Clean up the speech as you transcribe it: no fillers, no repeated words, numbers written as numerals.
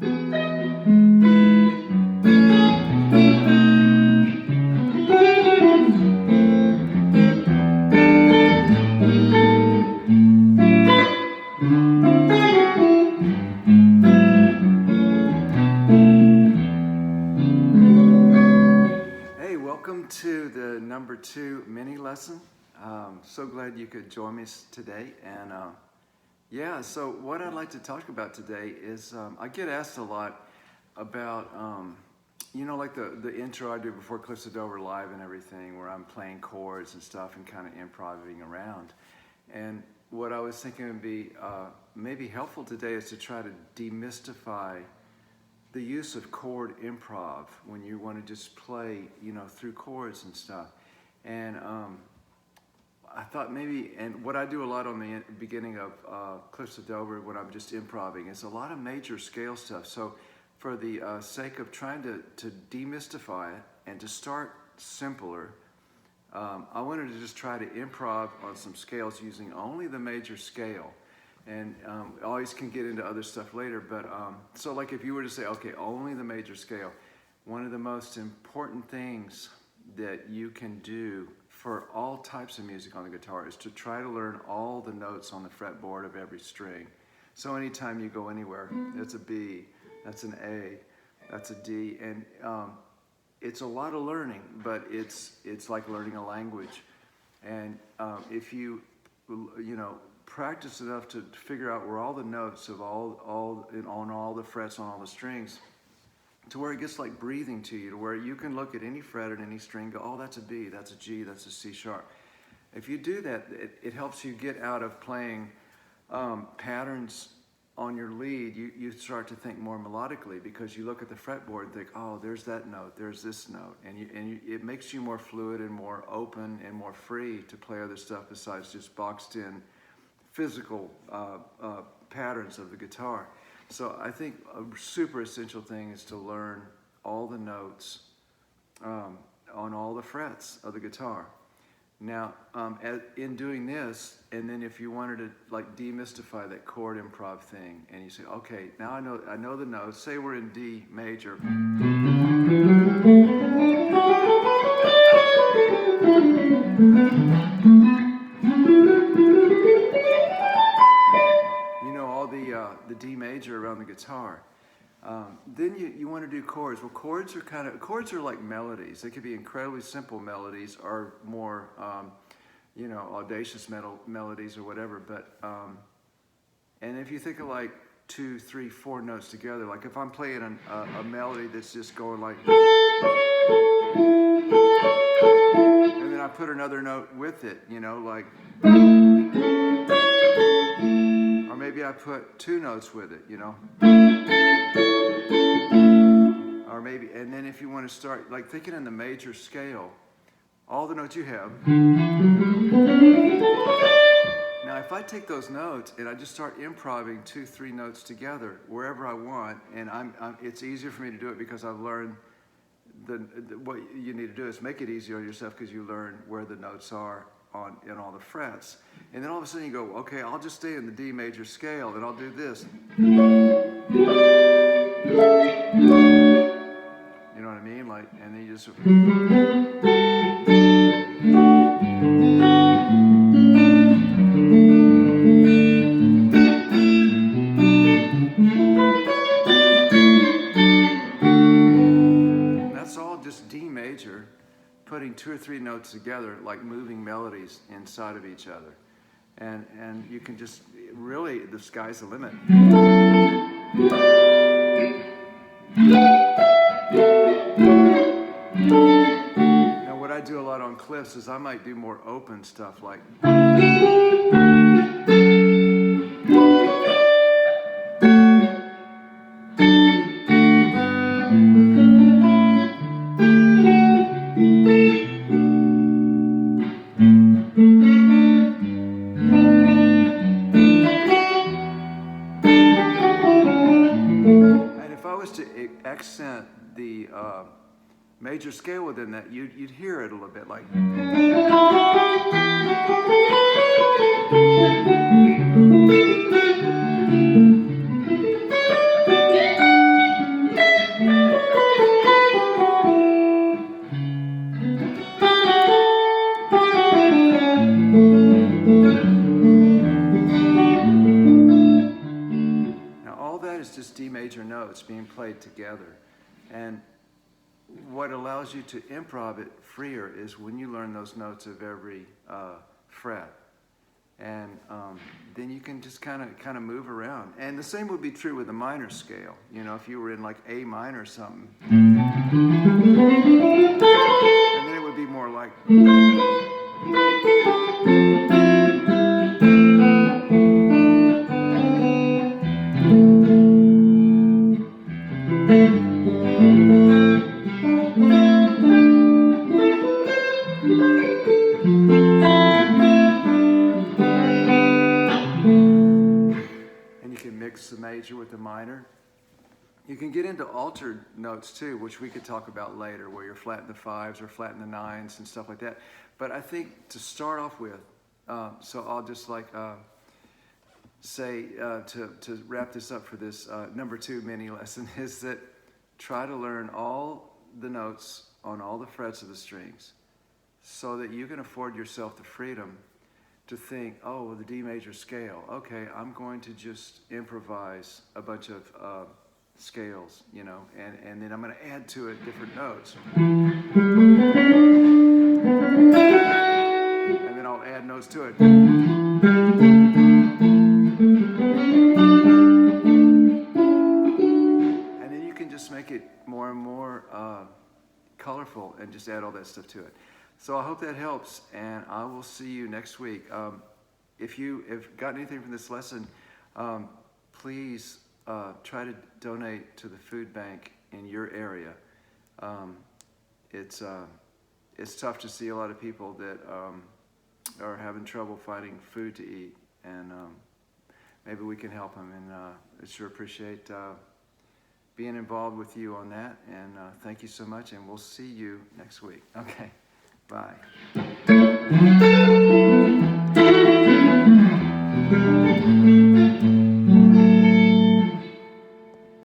Hey, welcome to the number 2 mini lesson. So glad you could join me today. And yeah, so what I'd like to talk about today is I get asked a lot about, like the intro I do before Cliffs of Dover Live and everything, where I'm playing chords and stuff and kind of improvising around. And what I was thinking would be maybe helpful today is to try to demystify the use of chord improv when you want to just play, through chords and stuff. And I thought maybe, and what I do a lot on the beginning of Cliffs of Dover when I'm just improvising is a lot of major scale stuff. So for the sake of trying to demystify it and to start simpler, I wanted to just try to improv on some scales using only the major scale. And always can get into other stuff later, but so like if you were to say, okay, only the major scale, one of the most important things that you can do for all types of music on the guitar is to try to learn all the notes on the fretboard of every string. So anytime you go anywhere, that's a B, that's an A, that's a D, and it's a lot of learning, but it's like learning a language. And if you practice enough to figure out where all the notes of on all the frets on all the strings, to where it gets like breathing to you, to where you can look at any fret and any string, go, oh, that's a B, that's a G, that's a C sharp. If you do that, it helps you get out of playing patterns on your lead. You start to think more melodically, because you look at the fretboard and think, oh, there's that note, there's this note, and it makes you more fluid and more open and more free to play other stuff besides just boxed in physical patterns of the guitar. So I think a super essential thing is to learn all the notes on all the frets of the guitar. Now, in doing this, and then if you wanted to like demystify that chord improv thing, and you say, okay, now I know the notes. Say we're in D major. All the D major around the guitar. Then you want to do chords. Well, chords are like melodies. They could be incredibly simple melodies or more, audacious melodies or whatever. But and if you think of like 2, 3, 4 notes together, like if I'm playing a melody that's just going like, and then I put another note with it, like. Or maybe I put 2 notes with it, Or maybe, and then if you want to start, like thinking in the major scale, all the notes you have. Now, if I take those notes and I just start improvising 2, 3 notes together wherever I want, and it's easier for me to do it because I've learned what you need to do is make it easier on yourself, because you learn where the notes are in all the frets. And then all of a sudden you go, okay, I'll just stay in the D major scale and I'll do this. You know what I mean? Like, and then you just. That's all just D major, putting 2 or 3 notes together, like moving melodies inside of each other. And you can just, really, the sky's the limit. Now what I do a lot on Cliffs is I might do more open stuff like. Accent the major scale within that, you'd hear it a little bit like. that is just D major notes being played together. And what allows you to improv it freer is when you learn those notes of every fret. And then you can just kind of move around. And the same would be true with the minor scale. You know, if you were in like A minor or something, and then it would be more like. And you can mix the major with the minor. You can get into altered notes too, which we could talk about later, where you're flat in the fives or flat in the nines and stuff like that. But I think to start off with, so I'll just like say to wrap this up for this number 2 mini lesson is that try to learn all the notes on all the frets of the strings so that you can afford yourself the freedom to think, oh, well, the D major scale. Okay, I'm going to just improvise a bunch of scales, you know, and then I'm going to add to it different notes. And then I'll add notes to it. And then you can just make it more and more colorful and just add all that stuff to it. So I hope that helps, and I will see you next week. If you have gotten anything from this lesson, please try to donate to the food bank in your area. It's tough to see a lot of people that are having trouble finding food to eat, and maybe we can help them. And I sure appreciate being involved with you on that. And thank you so much, and we'll see you next week. Okay, bye.